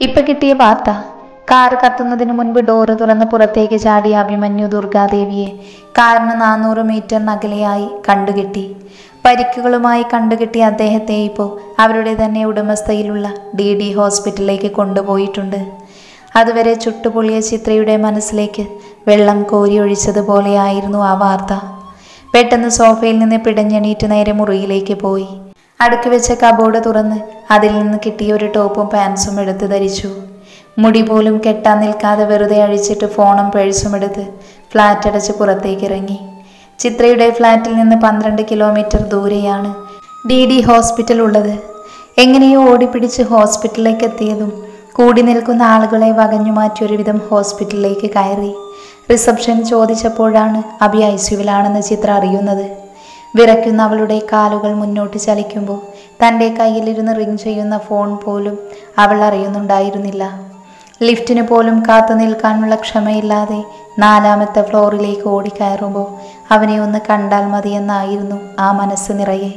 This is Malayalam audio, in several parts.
ഇപ്പൊ കിട്ടിയ വാർത്ത. കാറ് കത്തുന്നതിന് മുൻപ് ഡോറ് തുറന്ന് പുറത്തേക്ക് ചാടിയ അഭിമന്യു ദുർഗാദേവിയെ കാറിന് 400 മീറ്റർ അകലെയായി കണ്ടുകിട്ടി. പരിക്കുകളുമായി കണ്ടുകിട്ടിയ അദ്ദേഹത്തെ ഇപ്പോൾ അവരുടെ തന്നെ ഉടമസ്ഥയിലുള്ള DD ഹോസ്പിറ്റലിലേക്ക് കൊണ്ടുപോയിട്ടുണ്ട്. അതുവരെ ചുട്ടുപൊള്ളിയ ചിത്രയുടെ മനസ്സിലേക്ക് വെള്ളം കോരിയൊഴിച്ചതുപോലെയായിരുന്നു ആ വാർത്ത. പെട്ടെന്ന് സോഫയിൽ നിന്ന് പിടഞ്ഞെണീറ്റ് നേരെ മുറിയിലേക്ക് പോയി. അടുക്കി വെച്ച കബോർഡ് തുറന്ന് അതിൽ നിന്ന് കിട്ടിയ ഒരു ടോപ്പും പാൻസും എടുത്ത് ധരിച്ചു. മുടി പോലും കെട്ടാൻ നിൽക്കാതെ വെറുതെ അഴിച്ചിട്ട് ഫോണും പേഴ്സും എടുത്ത് ഫ്ലാറ്റ് അടച്ച് പുറത്തേക്ക് ഇറങ്ങി. ചിത്രയുടെ ഫ്ലാറ്റിൽ നിന്ന് 12 കിലോമീറ്റർ ദൂരെയാണ് DD ഹോസ്പിറ്റൽ ഉള്ളത്. എങ്ങനെയോ ഓടിപ്പിടിച്ച് ഹോസ്പിറ്റലിലേക്ക് എത്തിയതും കൂടി നിൽക്കുന്ന ആളുകളെ വകഞ്ഞു മാറ്റിയൊരു വിധം ഹോസ്പിറ്റലിലേക്ക് കയറി. റിസപ്ഷൻ ചോദിച്ചപ്പോഴാണ് അഭി ICUവിലാണെന്ന് ചിത്ര അറിയുന്നത്. വിറയ്ക്കുന്ന അവളുടെ കാലുകൾ മുന്നോട്ട് ചലിക്കുമ്പോൾ തൻ്റെ കയ്യിലിരുന്ന് റിങ് ചെയ്യുന്ന ഫോൺ പോലും അവൾ അറിയുന്നുണ്ടായിരുന്നില്ല. ലിഫ്റ്റിന് പോലും കാത്തു നിൽക്കാനുള്ള ക്ഷമയില്ലാതെ 4ാമത്തെ ഫ്ലോറിലേക്ക് ഓടിക്കയറുമ്പോൾ അവനെ ഒന്ന് കണ്ടാൽ മതിയെന്നായിരുന്നു ആ മനസ്സ് നിറയെ.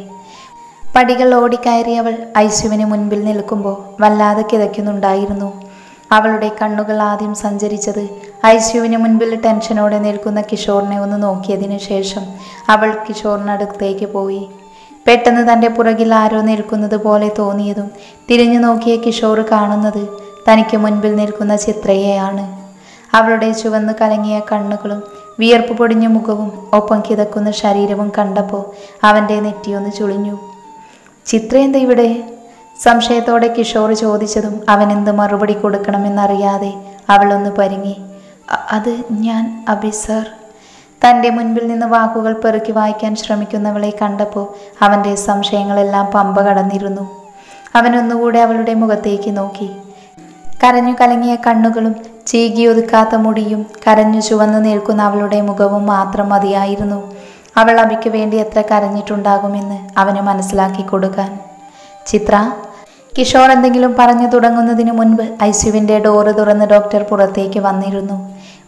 പടികൾ ഓടിക്കയറി അവൾ ICUവിന് മുൻപിൽ നിൽക്കുമ്പോൾ വല്ലാതെ കിതയ്ക്കുന്നുണ്ടായിരുന്നു. അവളുടെ കണ്ണുകൾ ആദ്യം സഞ്ചരിച്ചത് ICUവിന് മുൻപിൽ ടെൻഷനോടെ നിൽക്കുന്ന കിഷോറിനെ ഒന്ന് നോക്കിയതിനു ശേഷം അവൾ കിഷോറിനടുത്തേക്ക് പോയി. പെട്ടെന്ന് തൻ്റെ പുറകിൽ ആരോ നിൽക്കുന്നത് പോലെ തോന്നിയതും തിരിഞ്ഞു നോക്കിയ കിഷോർ കാണുന്നത് തനിക്ക് മുൻപിൽ നിൽക്കുന്ന ചിത്രയെയാണ്. അവളുടെ ചുവന്ന് കലങ്ങിയ കണ്ണുകളും വിയർപ്പ് പൊടിഞ്ഞ മുഖവും ഒപ്പം കിതക്കുന്ന ശരീരവും കണ്ടപ്പോൾ അവൻ്റെ നെറ്റിയൊന്ന് ചുളിഞ്ഞു. ചിത്ര എന്താ ഇവിടെ? സംശയത്തോടെ കിഷോർ ചോദിച്ചതും അവൻ എന്ത് മറുപടി കൊടുക്കണമെന്നറിയാതെ അവളൊന്ന് പരിങ്ങി. അത് ഞാൻ അഭി സർ. തൻ്റെ മുൻപിൽ നിന്ന് വാക്കുകൾ പെറുക്കി വായിക്കാൻ ശ്രമിക്കുന്നവളെ കണ്ടപ്പോൾ അവൻ്റെ സംശയങ്ങളെല്ലാം പമ്പ കടന്നിരുന്നു. അവനൊന്നുകൂടെ അവളുടെ മുഖത്തേക്ക് നോക്കി. കരഞ്ഞു കലങ്ങിയ കണ്ണുകളും ചീകിയൊതുക്കാത്ത മുടിയും കരഞ്ഞു ചുവന്നു നിൽക്കുന്ന അവളുടെ മുഖവും മാത്രം മതിയായിരുന്നു അവൾ അഭിക്ക് വേണ്ടി എത്ര കരഞ്ഞിട്ടുണ്ടാകുമെന്ന് അവന് മനസ്സിലാക്കി കൊടുക്കാൻ. ചിത്ര. കിഷോർ എന്തെങ്കിലും പറഞ്ഞു തുടങ്ങുന്നതിന് മുൻപ് ICUവിൻ്റെ ഡോറ് തുറന്ന് ഡോക്ടർ പുറത്തേക്ക് വന്നിരുന്നു.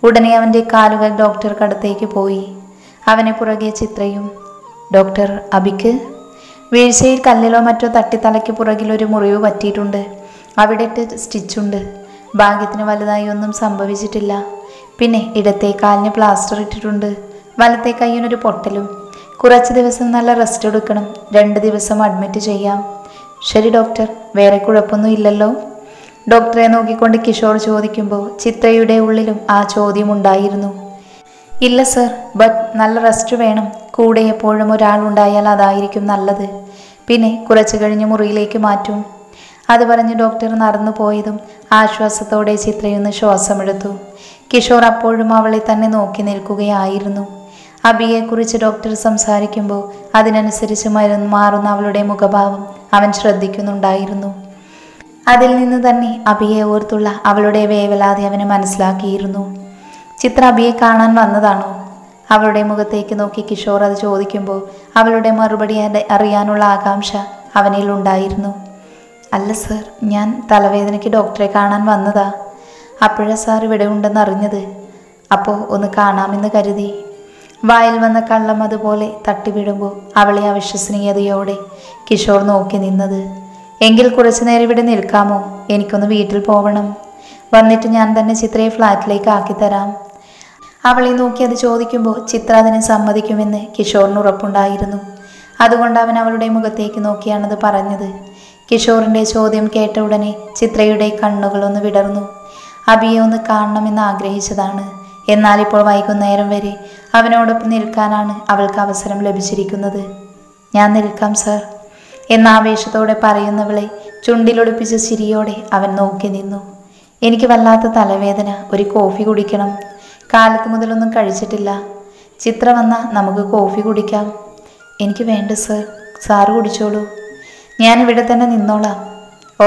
ഉടനെ അവൻ്റെ കാലുകൾ ഡോക്ടർക്കടുത്തേക്ക് പോയി. അവനെ പുറകെ ചിത്രയും. ഡോക്ടർ, അഭിക്ക് വീഴ്ചയിൽ കല്ലിലോ മറ്റോ തട്ടി തലയ്ക്ക് പുറകിലൊരു മുറിവ് പറ്റിയിട്ടുണ്ട്. അവിടെ സ്റ്റിച്ചുണ്ട്. ഭാഗ്യത്തിന് വലുതായി ഒന്നും സംഭവിച്ചിട്ടില്ല. പിന്നെ ഇടത്തെ കാലിന് പ്ലാസ്റ്റർ ഇട്ടിട്ടുണ്ട്. വലത്തെ കൈയിനൊരു പൊട്ടലും. കുറച്ച് ദിവസം നല്ല റെസ്റ്റ് എടുക്കണം. 2 ദിവസം അഡ്മിറ്റ് ചെയ്യാം. ശരി ഡോക്ടർ, വേറെ കുഴപ്പമൊന്നും ഇല്ലല്ലോ? ഡോക്ടറെ നോക്കിക്കൊണ്ട് കിഷോർ ചോദിക്കുമ്പോൾ ചിത്രയുടെ ഉള്ളിലും ആ ചോദ്യമുണ്ടായിരുന്നു. ഇല്ല സർ, ബട്ട് നല്ല റെസ്റ്റ് വേണം. കൂടെ എപ്പോഴും ഒരാളുണ്ടായാൽ അതായിരിക്കും നല്ലത്. പിന്നെ കുറച്ച് കഴിഞ്ഞ് മുറിയിലേക്ക് മാറ്റും. അത് പറഞ്ഞ് ഡോക്ടർ നടന്നു പോയതും ആശ്വാസത്തോടെ ചിത്രയൊന്ന് ശ്വാസമെടുത്തു. കിഷോർ അപ്പോഴും അവളെ തന്നെ നോക്കി നിൽക്കുകയായിരുന്നു. അഭിയെക്കുറിച്ച് ഡോക്ടർ സംസാരിക്കുമ്പോൾ അതിനനുസരിച്ച് മാറുന്ന അവളുടെ മുഖഭാവം അവൻ ശ്രദ്ധിക്കുന്നുണ്ടായിരുന്നു. അതിൽ നിന്ന് തന്നെ അഭിയെ ഓർത്തുള്ള അവളുടെ വേവലാതി അവന് മനസ്സിലാക്കിയിരുന്നു. ചിത്ര അഭിയെ കാണാൻ വന്നതാണോ? അവളുടെ മുഖത്തേക്ക് നോക്കി കിഷോർ അത് ചോദിക്കുമ്പോൾ അവളുടെ മറുപടി അറിയാനുള്ള ആകാംക്ഷ അവനിൽ ഉണ്ടായിരുന്നു. അല്ല സർ, ഞാൻ തലവേദനയ്ക്ക് ഡോക്ടറെ കാണാൻ വന്നതാ. അപ്പോഴാ സാർ ഇവിടെ ഉണ്ടെന്ന് അറിഞ്ഞത്. അപ്പോൾ ഒന്ന് കാണാമെന്ന് കരുതി. വായിൽ വന്ന കള്ളം അതുപോലെ തട്ടിവിടുമ്പോൾ അവളെ അവിശ്വസനീയതയോടെ കിഷോർ നോക്കി നിന്നത്. എങ്കിൽ കുറച്ചു നേരം ഇവിടെ നിൽക്കാമോ? എനിക്കൊന്ന് വീട്ടിൽ പോകണം. വന്നിട്ട് ഞാൻ തന്നെ ചിത്രയെ ഫ്ലാറ്റിലേക്ക് ആക്കിത്തരാം. അവളെ നോക്കി അത് ചോദിക്കുമ്പോൾ ചിത്ര അതിനെ സമ്മതിക്കുമെന്ന് കിഷോറിന് ഉറപ്പുണ്ടായിരുന്നു. അതുകൊണ്ട് അവൻ അവളുടെ മുഖത്തേക്ക് നോക്കിയാണത് പറഞ്ഞത്. കിഷോറിൻ്റെ ചോദ്യം കേട്ട ഉടനെ ചിത്രയുടെ കണ്ണുകളൊന്ന് വിടർന്നു. അഭിയെ ഒന്ന് കാണണമെന്ന് ആഗ്രഹിച്ചതാണ്. എന്നാൽ ഇപ്പോൾ വൈകുന്നേരം വരെ അവനോടൊപ്പം നിൽക്കാനാണ് അവൾക്ക് അവസരം ലഭിച്ചിരിക്കുന്നത്. ഞാൻ നിൽക്കാം സർ എന്ന ആവേശത്തോടെ പറയുന്നവളെ ചുണ്ടിലൊളിപ്പിച്ച ചിരിയോടെ അവൻ നോക്കി നിന്നു. എനിക്ക് വല്ലാത്ത തലവേദന, ഒരു കോഫി കുടിക്കണം. കാലത്ത് മുതലൊന്നും കഴിച്ചിട്ടില്ല. ചിത്ര വന്നാൽ നമുക്ക് കോഫി കുടിക്കാം. എനിക്ക് വേണ്ട സർ, സാറ് കുടിച്ചോളൂ. ഞാനിവിടെ തന്നെ നിന്നോളാം.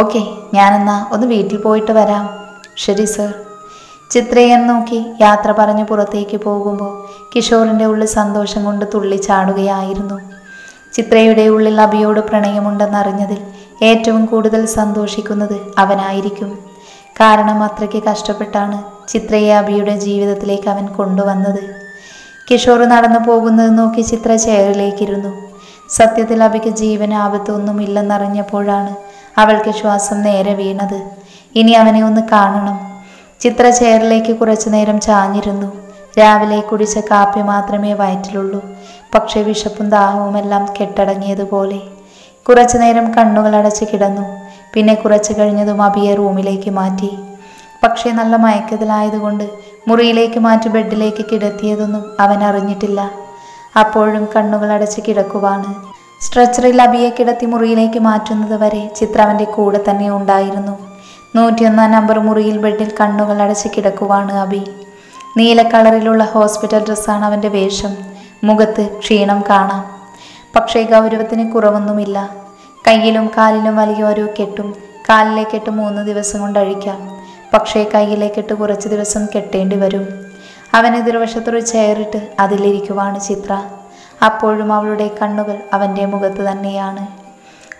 ഓക്കെ, ഞാനെന്നാ ഒന്ന് വീട്ടിൽ പോയിട്ട് വരാം. ശരി സർ. ചിത്രയെ നോക്കി യാത്ര പറഞ്ഞ് പുറത്തേക്ക് പോകുമ്പോൾ കിഷോറിൻ്റെ ഉള്ളിൽ സന്തോഷം കൊണ്ട് തുള്ളിച്ചാടുകയായിരുന്നു. ചിത്രയുടെ ഉള്ളിൽ അഭിയോട് പ്രണയമുണ്ടെന്നറിഞ്ഞതിൽ ഏറ്റവും കൂടുതൽ സന്തോഷിക്കുന്നത് അവനായിരിക്കും. കാരണം അത്രയ്ക്ക് കഷ്ടപ്പെട്ടാണ് ചിത്രയെ അഭിയുടെ ജീവിതത്തിലേക്ക് അവൻ കൊണ്ടുവന്നത്. കിഷോർ നടന്നു പോകുന്നത് നോക്കി ചിത്ര ചെയറിലേക്കിരുന്നു. സത്യത്തിൽ അഭിക്ക് ജീവന് ആപത്തൊന്നുമില്ലെന്നറിഞ്ഞപ്പോഴാണ് അവൾക്ക് ശ്വാസം നേരെ വീണത്. ഇനി അവനെ ഒന്ന് കാണണം. ചിത്ര ചെയറിലേക്ക് കുറച്ചു നേരം ചാഞ്ഞിരുന്നു. രാവിലെ കുടിച്ച കാപ്പി മാത്രമേ വയറ്റിലുള്ളൂ. പക്ഷേ വിശപ്പും ദാഹവുമെല്ലാം കെട്ടടങ്ങിയതുപോലെ. കുറച്ചു നേരം കണ്ണുകൾ അടച്ച് കിടന്നു. പിന്നെ കുറച്ചു കഴിഞ്ഞതും അബിയെ റൂമിലേക്ക് മാറ്റി. പക്ഷേ നല്ല മയക്കത്തിലായതുകൊണ്ട് മുറിയിലേക്ക് മാറ്റി ബെഡിലേക്ക് കിടത്തിയതൊന്നും അവൻ അറിഞ്ഞിട്ടില്ല. അപ്പോഴും കണ്ണുകൾ അടച്ച് കിടക്കുവാണ്. സ്ട്രെച്ചറിൽ അബിയെ കിടത്തി മുറിയിലേക്ക് മാറ്റുന്നത് വരെ ചിത്ര അവൻ്റെ കൂടെ തന്നെ ഉണ്ടായിരുന്നു. 101 നമ്പർ മുറിയിൽ ബെഡിൽ കണ്ണുകൾ അടച്ച് കിടക്കുവാണ് അബി. നീല കളറിലുള്ള ഹോസ്പിറ്റൽ ഡ്രസ്സാണ് അവൻ്റെ വേഷം. മുഖത്ത് ക്ഷീണം കാണാം. പക്ഷേ ഗൗരവത്തിന് കുറവൊന്നുമില്ല. കയ്യിലും കാലിലും വലിയൊരു കെട്ടും. കാലിലെ കെട്ട് 3 ദിവസം കൊണ്ട് അഴിക്കാം. പക്ഷേ കയ്യിലെ കെട്ട് കുറച്ച് ദിവസം കെട്ടേണ്ടി വരും. അവൻ എതിർവശത്തൊരു ചെയറിട്ട് അതിലിരിക്കുവാണ് ചിത്ര. അപ്പോഴും അവളുടെ കണ്ണുകൾ അവൻ്റെ മുഖത്ത് തന്നെയാണ്.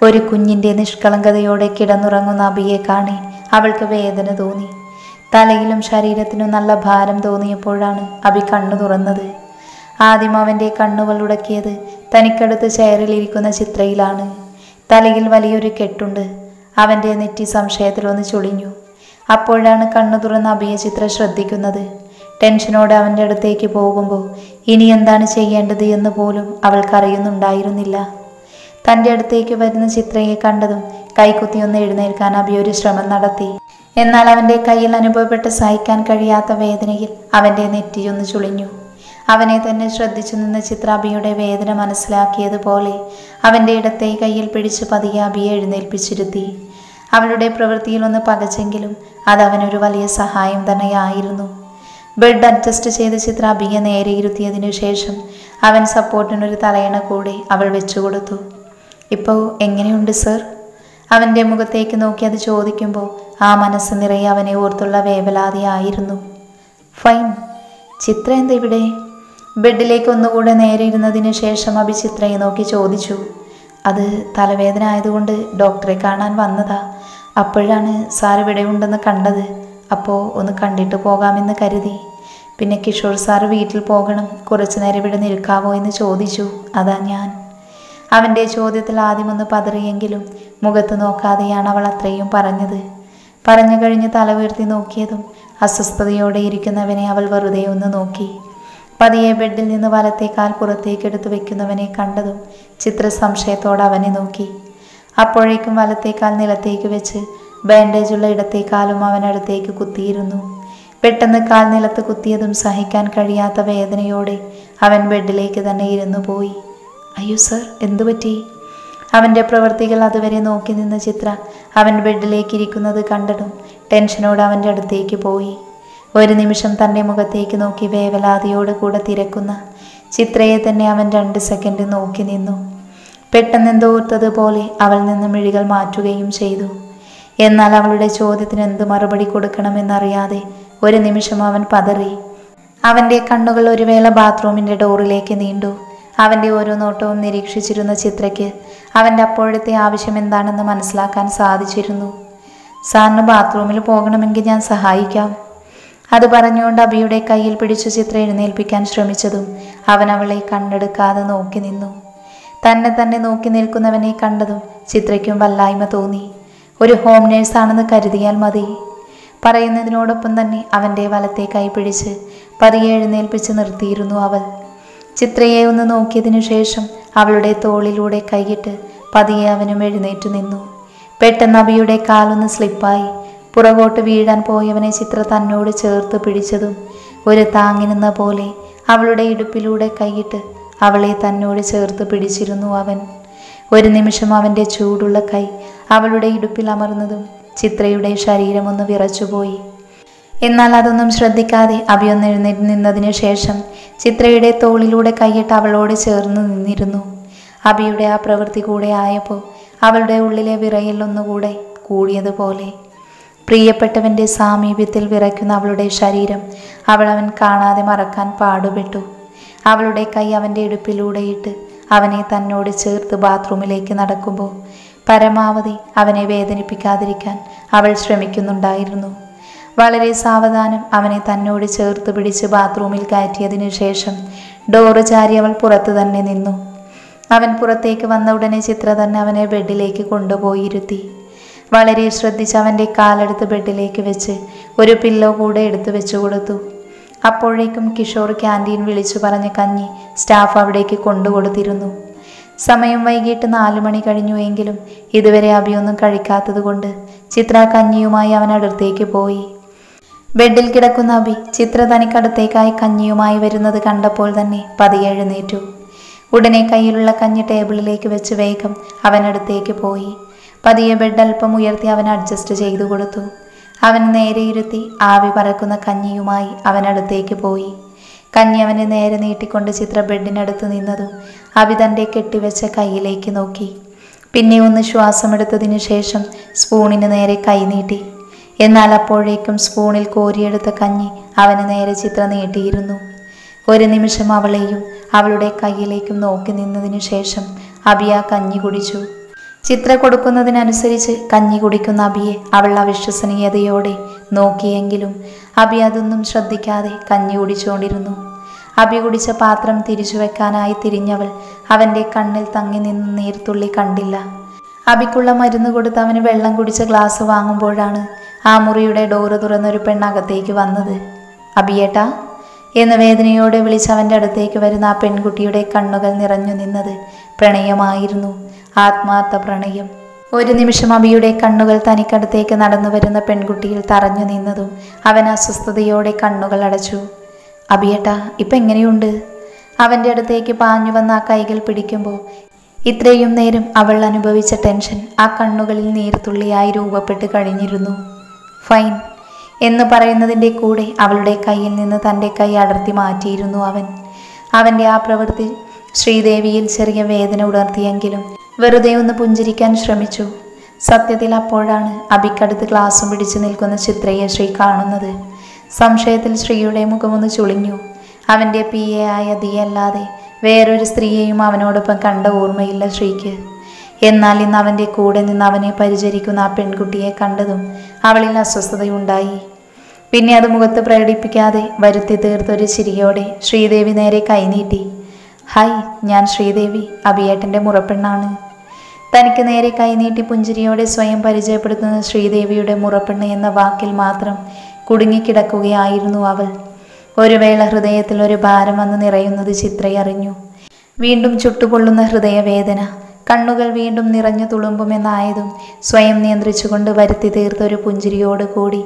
ഒരു കുഞ്ഞിൻ്റെ നിഷ്കളങ്കതയോടെ കിടന്നുറങ്ങുന്ന അബിയെ കാണി അവൾക്ക് വേദന തോന്നി. തലയിലും ശരീരത്തിനും നല്ല ഭാരം തോന്നിയപ്പോഴാണ് അബി കണ്ണു തുറന്നത്. ആദ്യം അവൻ്റെ കണ്ണുകൾ ഉടക്കിയത് തനിക്കടുത്ത് ചെയറിലിരിക്കുന്ന ചിത്രയിലാണ്. തലയിൽ വലിയൊരു കെട്ടുണ്ട്. അവൻ്റെ നെറ്റി സംശയത്തിലൊന്ന് ചുളിഞ്ഞു. അപ്പോഴാണ് കണ്ണു തുറന്ന അബിയെ ചിത്ര ശ്രദ്ധിക്കുന്നത്. ടെൻഷനോടെ അവൻ്റെ അടുത്തേക്ക് പോകുമ്പോൾ ഇനി എന്താണ് ചെയ്യേണ്ടത് എന്ന് പോലും അവൾക്കറിയുന്നുണ്ടായിരുന്നില്ല. തൻ്റെ അടുത്തേക്ക് വരുന്ന ചിത്രയെ കണ്ടതും കൈകുത്തിയൊന്ന് എഴുന്നേൽക്കാൻ അബി ഒരു ശ്രമം നടത്തി. എന്നാൽ അവൻ്റെ കയ്യിൽ അനുഭവപ്പെട്ട് സഹിക്കാൻ കഴിയാത്ത വേദനയിൽ അവൻ്റെ നെറ്റിയൊന്ന് ചുളിഞ്ഞു. അവനെ തന്നെ ശ്രദ്ധിച്ചു നിന്ന ചിത്ര അബിയുടെ വേദന മനസ്സിലാക്കിയതുപോലെ അവൻ്റെ ഇടത്തെ കയ്യിൽ പിടിച്ച് പതിയെ അബിയെ എഴുന്നേൽപ്പിച്ചിരുത്തി. അവളുടെ പ്രവൃത്തിയിൽ ഒന്ന് പകച്ചെങ്കിലും അത് അവനൊരു വലിയ സഹായം തന്നെയായിരുന്നു. ബെഡ് അഡ്ജസ്റ്റ് ചെയ്ത് ചിത്ര അബിയെ നേരെ ഇരുത്തിയതിനു ശേഷം അവൻ സപ്പോർട്ടിനൊരു തലയണ കൂടെ അവൾ വെച്ചുകൊടുത്തു. ഇപ്പോൾ എങ്ങനെയുണ്ട് സർ? അവൻ്റെ മുഖത്തേക്ക് നോക്കി അത് ചോദിക്കുമ്പോൾ ആ മനസ്സ് നിറയെ അവനെ ഓർത്തുള്ള വേവലാതിയായിരുന്നു. ഫൈൻ. ചിത്ര എന്താ ഇവിടെ? ബെഡിലേക്ക് ഒന്നുകൂടെ നേരെ ഇരുന്നതിന് ശേഷം അബി ചിത്രയെ നോക്കി ചോദിച്ചു. അത് തലവേദന ആയതുകൊണ്ട് ഡോക്ടറെ കാണാൻ വന്നതാ. അപ്പോഴാണ് സാർ ഇവിടെ ഉണ്ടെന്ന് കണ്ടത്. അപ്പോൾ ഒന്ന് കണ്ടിട്ട് പോകാമെന്ന് കരുതി. പിന്നെ കിഷോർ സാർ വീട്ടിൽ പോകണം, കുറച്ചു നേരം ഇവിടെ നിൽക്കാമോ എന്ന് ചോദിച്ചു. അതാ ഞാൻ. അവൻ്റെ ചോദ്യത്തിൽ ആദ്യമൊന്ന് പതറിയെങ്കിലും മുഖത്ത് നോക്കാതെയാണ് അവൾ അത്രയും പറഞ്ഞത്. പറഞ്ഞു കഴിഞ്ഞ് തല ഉയർത്തി നോക്കിയതും അസ്വസ്ഥതയോടെ ഇരിക്കുന്നവനെ അവൾ വെറുതെ ഒന്ന് നോക്കി. പതിയെ ബെഡിൽ നിന്ന് വലത്തെ കാൽ പുറത്തേക്ക് എടുത്ത് വെക്കുന്നവനെ കണ്ടതും ചിത്ര സംശയത്തോടെ അവനെ നോക്കി. അപ്പോഴേക്കും വലത്തെ കാൽ നിലത്തേക്ക് വെച്ച് ബാൻഡേജുള്ള ഇടത്തെ കാലും അവനടുത്തേക്ക് കുത്തിയിരുന്നു. പെട്ടെന്ന് കാൽ നിലത്ത് കുത്തിയതും സഹിക്കാൻ കഴിയാത്ത വേദനയോടെ അവൻ ബെഡിലേക്ക് തന്നെ ഇരുന്നു പോയി. അയ്യോ സർ, എന്തു പറ്റി? അവൻ്റെ പ്രവൃത്തികൾ അതുവരെ നോക്കി നിന്ന ചിത്ര അവൻ ബെഡിലേക്ക് ഇരിക്കുന്നത് കണ്ടതും ടെൻഷനോടെ അവൻ്റെ അടുത്തേക്ക് പോയി. ഒരു നിമിഷം തൻ്റെ മുഖത്തേക്ക് നോക്കി വേവലാതിയോട് കൂടെ തിരക്കുന്ന ചിത്രയെ തന്നെ അവൻ 2 സെക്കൻഡ് നോക്കി നിന്നു. പെട്ടെന്നെന്തോ ഓർത്തതുപോലെ അവൾ നിന്ന് മിഴികൾ മാറ്റുകയും ചെയ്തു. എന്നാൽ അവളുടെ ചോദ്യത്തിന് എന്ത് മറുപടി കൊടുക്കണമെന്നറിയാതെ ഒരു നിമിഷം അവൻ പതറി. അവൻ്റെ കണ്ണുകൾ ഒരു വേള ബാത്റൂമിൻ്റെ ഡോറിലേക്ക് നീണ്ടു. അവൻ്റെ ഓരോ നോട്ടവും നിരീക്ഷിച്ചിരുന്ന ചിത്രയ്ക്ക് അവൻ്റെ അപ്പോഴത്തെ ആവശ്യം എന്താണെന്ന് മനസ്സിലാക്കാൻ സാധിച്ചിരുന്നു. സാറിന് ബാത്റൂമിൽ പോകണമെങ്കിൽ ഞാൻ സഹായിക്കാം. അത് പറഞ്ഞുകൊണ്ട് അബിയുടെ കയ്യിൽ പിടിച്ചു ചിത്ര എഴുന്നേൽപ്പിക്കാൻ ശ്രമിച്ചതും അവൻ അവളെ കണ്ണെടുക്കാതെ നോക്കി നിന്നു. തന്നെ നോക്കി നിൽക്കുന്നവനെ കണ്ടതും ചിത്രയ്ക്കും വല്ലായ്മ തോന്നി. ഒരു ഹോം നേഴ്സാണെന്ന് കരുതിയാൽ മതി. പറയുന്നതിനോടൊപ്പം തന്നെ അവൻ്റെ വലത്തെ കൈ പിടിച്ച് പതിയെ എഴുന്നേൽപ്പിച്ച് നിർത്തിയിരുന്നു അവൾ. ചിത്രയെ ഒന്ന് നോക്കിയതിനു ശേഷം അവളുടെ തോളിലൂടെ കൈയിട്ട് പതിയെ അവനും എഴുന്നേറ്റു നിന്നു. പെട്ടെന്ന് അബിയുടെ കാലൊന്ന് സ്ലിപ്പായി. പുറകോട്ട് വീഴാൻ പോയവനെ ചിത്ര തന്നോട് ചേർത്ത് പിടിച്ചതും ഒരു താങ്ങി നിന്ന പോലെ അവളുടെ ഇടുപ്പിലൂടെ കൈയിട്ട് അവളെ തന്നോട് ചേർത്ത് പിടിച്ചിരുന്നു അവൻ. ഒരു നിമിഷം അവൻ്റെ ചൂടുള്ള കൈ അവളുടെ ഇടുപ്പിൽ അമർന്നതും ചിത്രയുടെ ശരീരമൊന്ന് വിറച്ചുപോയി. എന്നാൽ അതൊന്നും ശ്രദ്ധിക്കാതെ അബി ഒന്ന് എഴുന്നേറ്റ് നിന്നതിന് ശേഷം ചിത്രയുടെ തോളിലൂടെ കൈയിട്ട് അവളോട് ചേർന്ന് നിന്നിരുന്നു. അബിയുടെ ആ പ്രവൃത്തി കൂടെ ആയപ്പോൾ അവളുടെ ഉള്ളിലെ വിറയൽ ഒന്നുകൂടെ കൂടിയതുപോലെ. പ്രിയപ്പെട്ടവൻ്റെ സാമീപ്യത്തിൽ വിറയ്ക്കുന്ന അവളുടെ ശരീരം അവൻ കാണാതെ മറക്കാൻ പാടുപെട്ടു. അവളുടെ കൈ അവൻ്റെ ഇടുപ്പിലൂടെയിട്ട് അവനെ തന്നോട് ചേർത്ത് ബാത്റൂമിലേക്ക് നടക്കുമ്പോൾ പരമാവധി അവനെ വേദനിപ്പിക്കാതിരിക്കാൻ അവൾ ശ്രമിക്കുന്നുണ്ടായിരുന്നു. വളരെ സാവധാനം അവനെ തന്നോട് ചേർത്ത് പിടിച്ച് ബാത്റൂമിൽ കയറ്റിയതിനു ശേഷം ഡോറ് ചാരി അവൾ പുറത്തു തന്നെ നിന്നു. അവൻ പുറത്തേക്ക് വന്ന ഉടനെ ചിത്ര തന്നെ അവനെ ബെഡിലേക്ക് കൊണ്ടുപോയിരുത്തി. വളരെ ശ്രദ്ധിച്ച് അവൻ്റെ കാലെടുത്ത് ബെഡിലേക്ക് വെച്ച് ഒരു പില്ലോ കൂടെ എടുത്തു വെച്ചു കൊടുത്തു. അപ്പോഴേക്കും കിഷോർ ക്യാൻറ്റീൻ വിളിച്ചു പറഞ്ഞ കഞ്ഞി സ്റ്റാഫ് അവിടേക്ക് കൊണ്ടുകൊടുത്തിരുന്നു. സമയം വൈകിട്ട് 4 മണി കഴിഞ്ഞുവെങ്കിലും ഇതുവരെ അഭിയൊന്നും കഴിക്കാത്തത് കൊണ്ട് ചിത്ര കഞ്ഞിയുമായി അവനടുത്തേക്ക് പോയി. ബെഡിൽ കിടക്കുന്ന അഭി ചിത്ര തനിക്കടുത്തേക്കായി കഞ്ഞിയുമായി വരുന്നത് കണ്ടപ്പോൾ തന്നെ പതിയെ എഴുന്നേറ്റു. ഉടനെ കയ്യിലുള്ള കഞ്ഞി ടേബിളിലേക്ക് വെച്ച് വേഗം അവനടുത്തേക്ക് പോയി. പതിയെ ബെഡ് അല്പം ഉയർത്തി അവൻ അഡ്ജസ്റ്റ് ചെയ്തു കൊടുത്തു. അവൻ നേരെ ഇരുത്തി ആവി പറക്കുന്ന കഞ്ഞിയുമായി അവനടുത്തേക്ക് പോയി. കഞ്ഞി അവനെ നേരെ നീട്ടിക്കൊണ്ട് ചിത്ര ബെഡിനടുത്ത് നിന്നതും അഭി തൻ്റെ കെട്ടിവെച്ച കൈയിലേക്ക് നോക്കി. പിന്നെ ഒന്ന് ശ്വാസമെടുത്തതിനു ശേഷം സ്പൂണിന് നേരെ കൈ നീട്ടി. എന്നാൽ അപ്പോഴേക്കും സ്പൂണിൽ കോരിയെടുത്ത കഞ്ഞി അവന് നേരെ ചിത്ര നീട്ടിയിരുന്നു. ഒരു നിമിഷം അവളെയും അവളുടെ കയ്യിലേക്കും നോക്കി നിന്നതിനു ശേഷം അഭി ആ കഞ്ഞി കുടിച്ചു. ചിത്ര കൊടുക്കുന്നതിനനുസരിച്ച് കഞ്ഞി കുടിക്കുന്ന അഭിയെ അവൾ അവിശ്വസനീയതയോടെ നോക്കിയെങ്കിലും അഭി അതൊന്നും ശ്രദ്ധിക്കാതെ കഞ്ഞി കുടിച്ചുകൊണ്ടിരുന്നു. അഭി കുടിച്ച പാത്രം തിരിച്ചു വെക്കാനായി തിരിഞ്ഞവൾ അവൻ്റെ കണ്ണിൽ തങ്ങി നിന്ന് നീർത്തുള്ളി കണ്ടില്ല. അഭിക്കുള്ള മരുന്ന് കൊടുത്ത് അവന് വെള്ളം കുടിച്ച ഗ്ലാസ് വാങ്ങുമ്പോഴാണ് ആ മുറിയുടെ ഡോറ് തുറന്നൊരു പെണ്ണകത്തേക്ക് വന്നത്. അഭിയേട്ടാ എന്ന് വേദനയോടെ വിളിച്ച് അവൻ്റെ അടുത്തേക്ക് വരുന്ന ആ പെൺകുട്ടിയുടെ കണ്ണുകൾ നിറഞ്ഞു നിന്നത് പ്രണയമായിരുന്നു, ആത്മാർത്ഥ പ്രണയം. ഒരു നിമിഷം അഭിയുടെ കണ്ണുകൾ തനിക്കടുത്തേക്ക് നടന്നു വരുന്ന പെൺകുട്ടിയിൽ തറഞ്ഞു നിന്നതും അവൻ അസ്വസ്ഥതയോടെ കണ്ണുകൾ അടച്ചു. അഭിയേട്ടാ ഇപ്പം എങ്ങനെയുണ്ട്? അവൻ്റെ അടുത്തേക്ക് പാഞ്ഞു വന്ന ആ കൈകൾ പിടിക്കുമ്പോൾ ഇത്രയും നേരം അവൾ അനുഭവിച്ച ടെൻഷൻ ആ കണ്ണുകളിൽ നീർത്തുള്ളിയായി രൂപപ്പെട്ട് കഴിഞ്ഞിരുന്നു. ഫൈൻ എന്ന് പറയുന്നതിൻ്റെ കൂടെ അവളുടെ കയ്യിൽ നിന്ന് തൻ്റെ കൈ അടർത്തി മാറ്റിയിരുന്നു അവൻ. അവൻ്റെ ആ പ്രവൃത്തി ശ്രീദേവിയിൽ ചെറിയ വേദന ഉണർത്തിയെങ്കിലും വെറുതെ ഒന്ന് പുഞ്ചിരിക്കാൻ ശ്രമിച്ചു. സത്യത്തിൽ അപ്പോഴാണ് അഭിക്കടുത്ത് ഗ്ലാസും പിടിച്ചു നിൽക്കുന്ന ചിത്രയെ ശ്രീ കാണുന്നത്. സംശയത്തിൽ ശ്രീയുടെ മുഖമൊന്ന് ചുളിഞ്ഞു. അവൻ്റെ PA ആയ ദിയല്ലാതെ വേറൊരു സ്ത്രീയെയും അവനോടൊപ്പം കണ്ട ഓർമ്മയില്ല ശ്രീക്ക്. എന്നാൽ ഇന്ന് അവൻ്റെ കൂടെ നിന്ന് അവനെ പരിചരിക്കുന്ന ആ പെൺകുട്ടിയെ കണ്ടതും അവളിൽ അസ്വസ്ഥതയുണ്ടായി. പിന്നെ അത് മുഖത്ത് പ്രകടിപ്പിക്കാതെ വരുത്തി തീർത്തൊരു ചിരിയോടെ ശ്രീദേവി നേരെ കൈനീട്ടി. ഹായ്, ഞാൻ ശ്രീദേവി, അഭിയേട്ടൻ്റെ മുറപ്പെണ്ണാണ്. തനിക്ക് നേരെ കൈനീട്ടി പുഞ്ചിരിയോടെ സ്വയം പരിചയപ്പെടുത്തുന്ന ശ്രീദേവിയുടെ മുറപ്പെണ്ണ് എന്ന വാക്കിൽ മാത്രം കുടുങ്ങിക്കിടക്കുകയായിരുന്നു അവൾ. ഒരു വേള ഹൃദയത്തിൽ ഒരു ഭാരം വന്ന് നിറയുന്നത് ചിത്രയറിഞ്ഞു. വീണ്ടും ചുട്ടുപൊള്ളുന്ന ഹൃദയവേദന, കണ്ണുകൾ വീണ്ടും നിറഞ്ഞു തുളുമ്പുമെന്നായതും സ്വയം നിയന്ത്രിച്ചുകൊണ്ട് വരുത്തി തീർത്തൊരു പുഞ്ചിരിയോട് കൂടി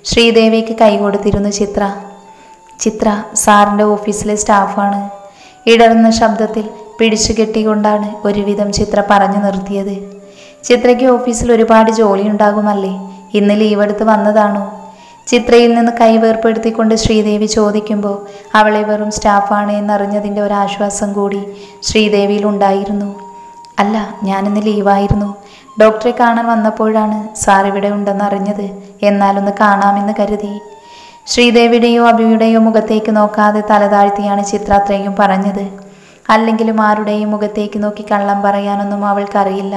ശ്രീദേവിക്ക് കൈകൊടുത്തിരുന്നു ചിത്ര. ചിത്ര സാറിൻ്റെ ഓഫീസിലെ സ്റ്റാഫാണ്. ഇടറുന്ന ശബ്ദത്തിൽ പിടിച്ചു കെട്ടിക്കൊണ്ടാണ് ഒരുവിധം ചിത്ര പറഞ്ഞു നിർത്തിയത്. ചിത്രയ്ക്ക് ഓഫീസിൽ ഒരുപാട് ജോലിയുണ്ടാകുമല്ലേ, ഇന്ന് ലീവെടുത്ത് വന്നതാണോ? ചിത്രയിൽ നിന്ന് കൈവേർപ്പെടുത്തിക്കൊണ്ട് ശ്രീദേവി ചോദിക്കുമ്പോൾ അവളെ വെറും സ്റ്റാഫാണ് എന്നറിഞ്ഞതിൻ്റെ ഒരാശ്വാസം കൂടി ശ്രീദേവിയിൽ ഉണ്ടായിരുന്നു. അല്ല, ഞാനിന്ന് ലീവായിരുന്നു. ഡോക്ടറെ കാണാൻ വന്നപ്പോഴാണ് സാർ ഇവിടെ ഉണ്ടെന്നറിഞ്ഞത്. എന്നാലൊന്ന് കാണാമെന്ന് കരുതി. ശ്രീദേവിയുടെയോ അഭിയുടെയോ മുഖത്തേക്ക് നോക്കാതെ തലതാഴ്ത്തിയാണ് ചിത്ര അത്രയും പറഞ്ഞത്. അല്ലെങ്കിലും ആരുടെയും മുഖത്തേക്ക് നോക്കി കള്ളം പറയാനൊന്നും അവൾക്കറിയില്ല.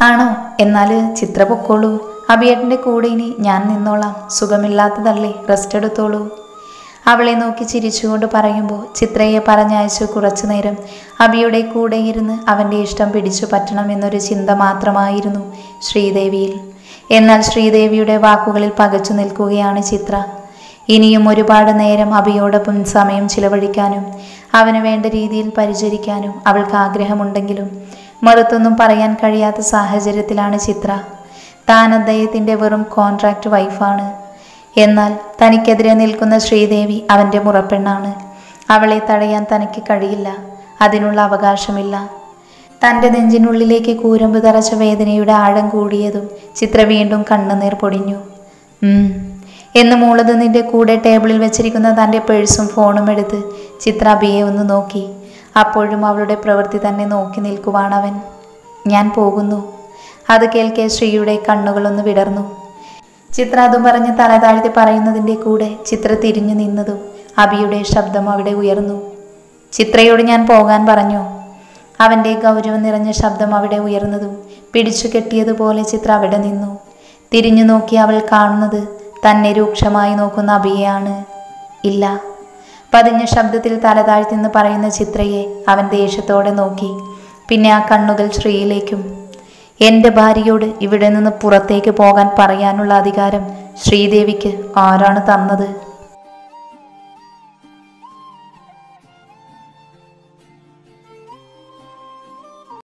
ആണോ? എന്നാൽ ചിത്ര പൊക്കോളൂ. അഭിയേട്ടൻ്റെ കൂടെ ഇനി ഞാൻ നിന്നോളാം. സുഖമില്ലാത്തതല്ലേ, റെസ്റ്റ് എടുത്തോളൂ. അവളെ നോക്കി ചിരിച്ചുകൊണ്ട് പറയുമ്പോൾ ചിത്രയെ പറഞ്ഞയച്ചു കുറച്ചു നേരം അഭിയുടെ കൂടെ ഇരുന്ന് അവൻ്റെ ഇഷ്ടം പിടിച്ചു പറ്റണമെന്നൊരു ചിന്ത മാത്രമായിരുന്നു ശ്രീദേവിയിൽ. എന്നാൽ ശ്രീദേവിയുടെ വാക്കുകളിൽ പകച്ചു നിൽക്കുകയാണ് ചിത്ര. ഇനിയും ഒരുപാട് നേരം അഭിയോടൊപ്പം സമയം ചിലവഴിക്കാനും അവന് വേണ്ട രീതിയിൽ പരിചരിക്കാനും അവൾക്ക് ആഗ്രഹമുണ്ടെങ്കിലും മറുത്തൊന്നും പറയാൻ കഴിയാത്ത സാഹചര്യത്തിലാണ് ചിത്ര. താൻ അദ്ദേഹത്തിൻ്റെ വെറും കോൺട്രാക്ട് വൈഫാണ്. എന്നാൽ തനിക്കെതിരെ നിൽക്കുന്ന ശ്രീദേവി അവൻ്റെ മുറപ്പെണ്ണാണ്. അവളെ തടയാൻ തനിക്ക് കഴിയില്ല, അതിനുള്ള അവകാശമില്ല. തൻ്റെ നെഞ്ചിനുള്ളിലേക്ക് കൂരമ്പ് തറച്ച വേദനയുടെ ആഴം കൂടിയതും ചിത്ര വീണ്ടും കണ്ണുനീർ പൊടിഞ്ഞു. എന്ന് മൂളതുന്നതിൻ്റെ കൂടെ ടേബിളിൽ വെച്ചിരിക്കുന്ന തൻ്റെ പേഴ്സും ഫോണും എടുത്ത് ചിത്ര അഭിയെ ഒന്ന് നോക്കി. അപ്പോഴും അവളുടെ പ്രവൃത്തി തന്നെ നോക്കി നിൽക്കുവാണവൻ. ഞാൻ പോകുന്നു. അത് കേൾക്കെ ശ്രീയുടെ കണ്ണുകളൊന്ന് വിടർന്നു. ചിത്ര അതും പറഞ്ഞ് തല താഴ്ത്തി പറയുന്നതിൻ്റെ കൂടെ ചിത്ര തിരിഞ്ഞു നിന്നതും അഭിയുടെ ശബ്ദം അവിടെ ഉയർന്നു. ചിത്രയോട് ഞാൻ പോകാൻ പറഞ്ഞോ? അവൻ്റെ ഗൗരവം നിറഞ്ഞ ശബ്ദം അവിടെ ഉയർന്നതും പിടിച്ചു കെട്ടിയതുപോലെ ചിത്ര അവിടെ നിന്നു. തിരിഞ്ഞു നോക്കി അവൾ കാണുന്നത് തന്നെ രൂക്ഷമായി നോക്കുന്ന അഭിയെയാണ്. ഇല്ല. പതിഞ്ഞ ശബ്ദത്തിൽ തല താഴ്ത്തിന്ന് പറയുന്ന ചിത്രയെ അവൻ ദേഷ്യത്തോടെ നോക്കി. പിന്നെ ആ കണ്ണുകൾ ശ്രീയിലേക്കും. എൻ്റെ ഭാര്യയോട് ഇവിടെ നിന്ന് പുറത്തേക്ക് പോകാൻ പറയാനുള്ള അധികാരം ശ്രീദേവിക്ക് ആരാണ് തന്നത്?